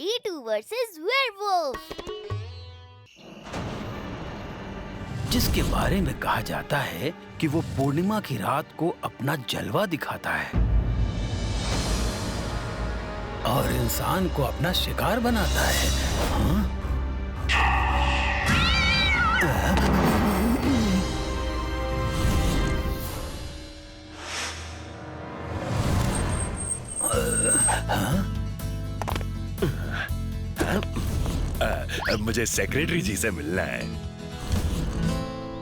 Titu versus werewolf. जिसके बारे में कहा जाता है कि वो पूर्णिमा की रात को अपना जलवा दिखाता है और इंसान को अपना शिकार बनाता है। हाँ? मुझे सेक्रेटरी जी से मिलना है।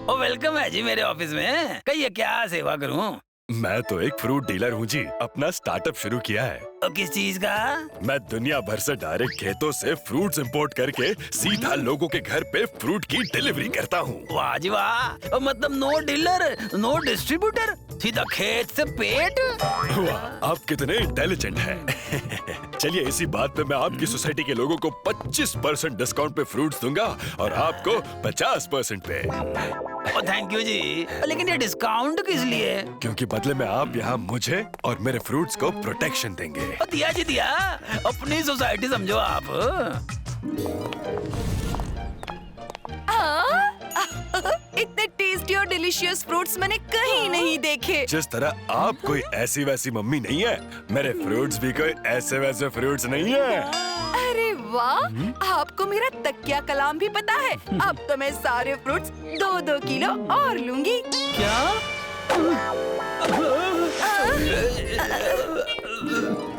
ओ वेलकम है जी मेरे ऑफिस में। कहिए क्या सेवा करूं? मैं तो एक फ्रूट डीलर हूँ जी। अपना स्टार्टअप शुरू किया है। तो किस चीज का? मैं दुनिया भर से डायरेक्ट खेतों से फ्रूट्स इंपोर्ट करके सीधा लोगों के घर पे फ्रूट की डिलीवरी करता हूँ। वाह जी वाह। मतलब नो डीलर नो डिस्ट्रीब्यूटर, सीधा खेत से पेट। वाह, आप कितने इंटेलिजेंट हैं। चलिए इसी बात पे मैं आपकी सोसाइटी के लोगों को 25% डिस्काउंट पे फ्रूट्स दूंगा और आपको 50% पे। थैंक यू जी। लेकिन ये डिस्काउंट किस लिए? क्योंकि बदले में आप यहाँ मुझे और मेरे फ्रूट्स को प्रोटेक्शन देंगे। दिया जी दिया, अपनी सोसाइटी समझो आप। इतने टेस्टी और डिलीशियस फ्रूट्स मैंने कहीं नहीं देखे। जिस तरह आप कोई ऐसी वैसी मम्मी नहीं है, मेरे फ्रूट्स भी कोई ऐसे वैसे फ्रूट्स नहीं है। अरे वाह, आपको मेरा तकिया कलाम भी पता है। अब तो मैं सारे फ्रूट्स 2-2 किलो और लूंगी। क्या?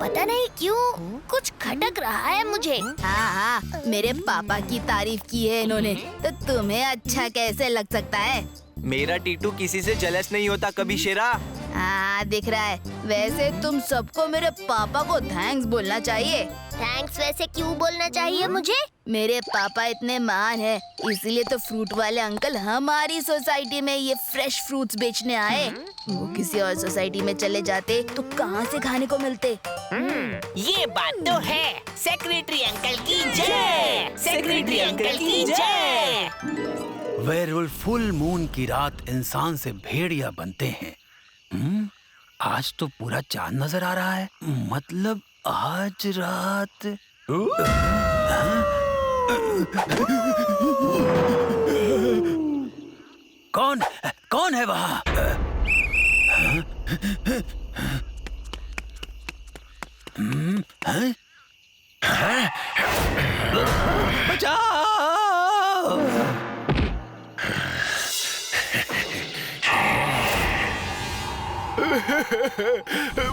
पता नहीं क्यों कुछ खटक रहा है मुझे। हाँ, मेरे पापा की तारीफ की है इन्होंने, तो तुम्हें अच्छा कैसे लग सकता है? मेरा टीटू किसी से जेलस नहीं होता कभी शेरा। हाँ दिख रहा है। वैसे तुम सबको मेरे पापा को थैंक्स बोलना चाहिए। थैंक्स वैसे क्यों बोलना चाहिए मुझे? मेरे पापा इतने महान हैं, इसलिए तो फ्रूट वाले अंकल हमारी सोसाइटी में ये फ्रेश फ्रूट्स बेचने आए। वो किसी और सोसाइटी में चले जाते तो कहाँ से खाने को मिलते। ये बात तो है। सेक्रेटरी अंकल की जय, सेक्रेटरी अंकल की जय। वेयरवुल्फ फुल मून की रात इंसान से भेड़िया बनते हैं। आज तो पूरा चांद नजर आ रहा है। मतलब आज रात। कौन कौन है वहाँ? बचाओ!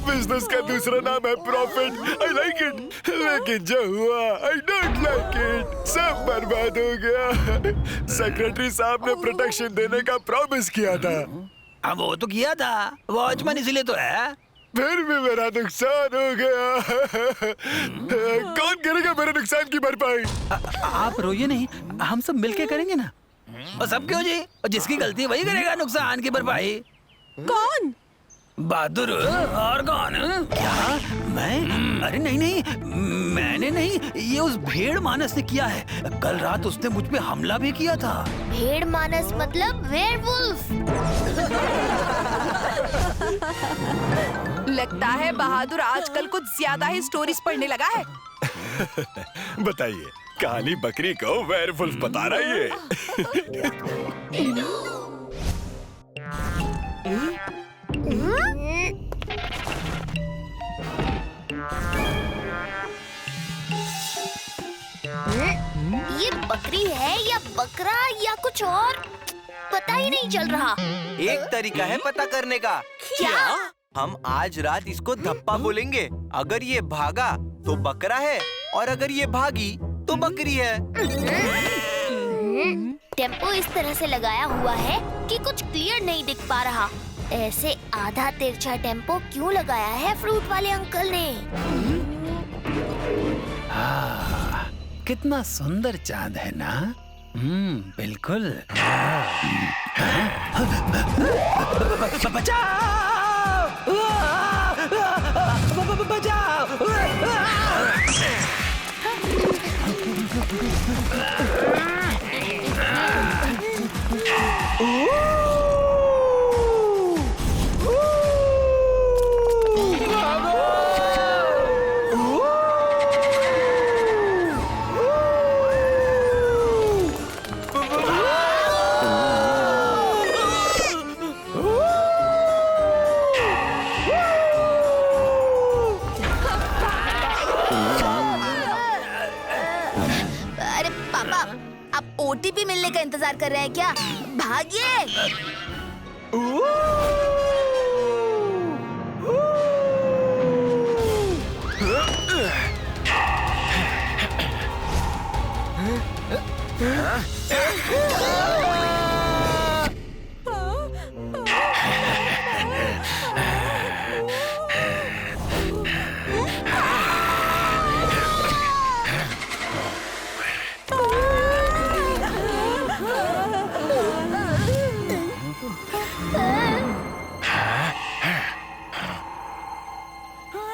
बिजनेस का दूसरा नाम है प्रॉफिट। आई लाइक इट, लेकिन जो हुआ आई डोंट लाइक इट। सब बर्बाद हो गया। सेक्रेटरी साहब ने प्रोटेक्शन देने का प्रॉमिस किया था। अब वो तो किया था, वॉचमैन इसलिए तो है। फिर भी मेरा नुकसान हो गया। कौन करेगा मेरे नुकसान की भरपाई? आप रोइए नहीं, हम सब मिलके करेंगे ना। और सब क्यों जी? और जिसकी गलती वही करेगा नुकसान की भरपाई। कौन? बहादुर। और कौन? क्या मैं? अरे नहीं नहीं, मैंने नहीं, ये उस भेड़ मानस ने किया है। कल रात उसने मुझ पे हमला भी किया था। भेड़ मानस मतलब वेयरवुल्फ। लगता है बहादुर आजकल कुछ ज्यादा ही स्टोरीज पढ़ने लगा है। बताइए, काली बकरी को वेयरवुल्फ बता रही है। ये बकरी है या बकरा या कुछ और, पता ही नहीं चल रहा। एक तरीका है पता करने का। क्या? हम आज रात इसको धप्पा बोलेंगे। अगर ये भागा तो बकरा है, और अगर ये भागी तो बकरी है। टेम्पो इस तरह से लगाया हुआ है कि कुछ क्लियर नहीं दिख पा रहा। ऐसे आधा तिरछा टेम्पो क्यों लगाया है फ्रूट वाले अंकल ने? हाँ, कितना सुंदर चांद है ना? बिल्कुल। बचाओ! बचाओ! ओटीपी मिलने का इंतजार कर रहे हैं क्या? भागिए!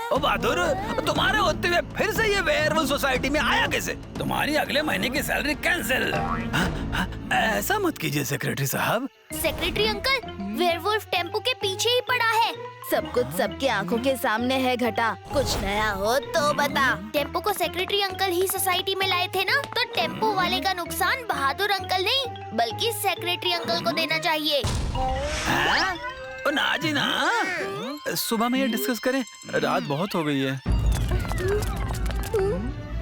ओ बहादुर, तुम्हारे होते हुए फिर से ये वेयरवुल्फ सोसाइटी में आया कैसे? तुम्हारी अगले महीने की सैलरी कैंसिल। ऐसा मत कीजिए सेक्रेटरी साहब। सेक्रेटरी अंकल, वेयरवुल्फ टेम्पो के पीछे ही पड़ा है। सब कुछ सबके आंखों के सामने है घटा। कुछ नया हो तो बता। टेम्पो को सेक्रेटरी अंकल ही सोसाइटी में लाए थे ना, तो टेम्पो वाले का नुकसान बहादुर अंकल नहीं बल्कि सेक्रेटरी अंकल को देना चाहिए। ओ ना जी ना, सुबह में ये डिस्कस करें, रात बहुत हो गई है।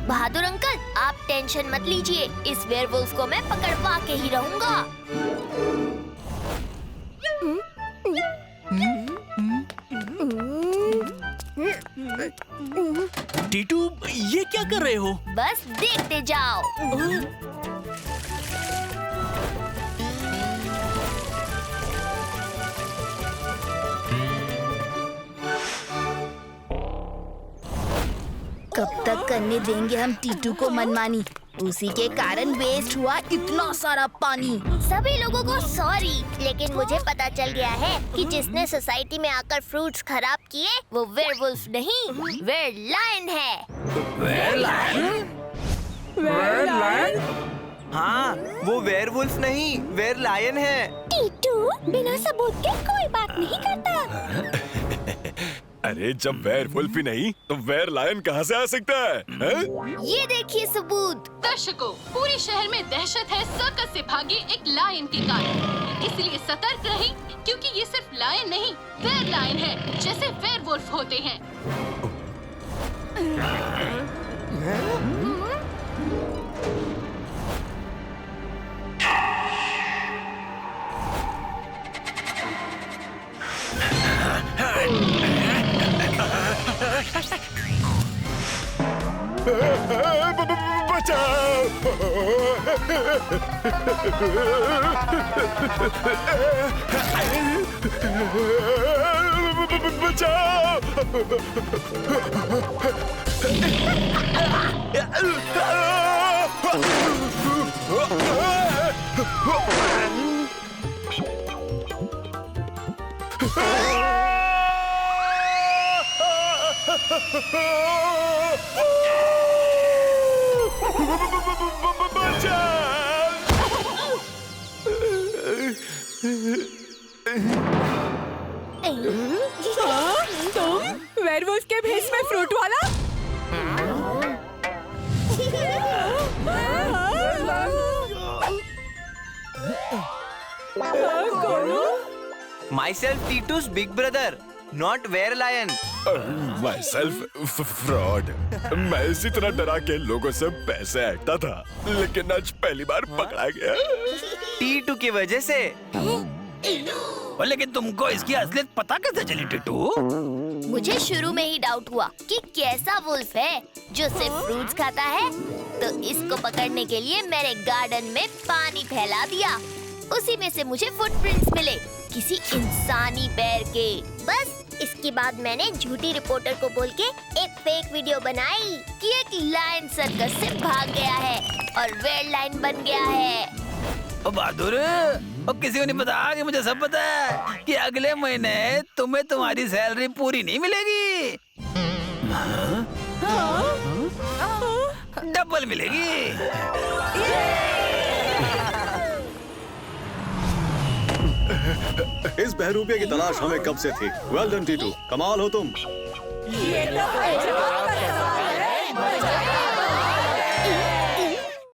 बहादुर अंकल, आप टेंशन मत लीजिए, इस वेयरवुल्फ को मैं पकड़वा के ही रहूंगा। टीटू, ये क्या कर रहे हो? बस देखते जाओ। कब तक करने देंगे हम टीटू को मनमानी? उसी के कारण वेस्ट हुआ इतना सारा पानी। सभी लोगों को सॉरी, लेकिन मुझे पता चल गया है कि जिसने सोसाइटी में आकर फ्रूट्स खराब किए वो वेयरवुल्फ नहीं, वेयरलायन है। वेयरलायन? हाँ, वो वेयरवुल्फ नहीं, वेयरलायन है। टीटू बिना सबूत के कोई बात नहीं करता। अरे जब वेयरवुल्फ ही नहीं तो वेयरलायन कहाँ से आ सकता है? ये देखिए सबूत। दर्शकों, पूरे शहर में दहशत है सर्कस से भागे एक लायन के कारण। इसलिए सतर्क रहें, क्योंकि ये सिर्फ लायन नहीं, वेयरलायन है, जैसे वेयरवुल्फ होते हैं। तुम वेयरवुल्फ के भेष में फ्रूट वाला? Myself Titu's big brother, not वेयरलायन। Myself fraud। मैं इसी तरह डरा के लोगों से पैसे ऐंठता था, लेकिन आज पहली बार पकड़ा गया। टीटू की वजह से। लेकिन तुमको इसकी असलियत पता कैसे चली टीटू? मुझे शुरू में ही डाउट हुआ कि कैसा वुल्फ है जो सिर्फ फ्रूट्स खाता है, तो इसको पकड़ने के लिए मैंने गार्डन में पानी फैला दिया। उसी में से मुझे फुटप्रिंट्स मिले, किसी इंसानी पैर के। बस इसके बाद मैंने झूठी रिपोर्टर को बोल के एक फेक वीडियो बनाई कि एक लायन सर्कस से भाग गया है और वेयरलायन बन गया है। ओ बहादुर, और किसी को नहीं पता कि मुझे सब पता है कि अगले महीने तुम्हें तुम्हारी सैलरी पूरी नहीं मिलेगी, डबल मिलेगी। इस बहरूपिया की तलाश हमें कब से थी। वेल डन टीटू, कमाल हो तुम। ये तो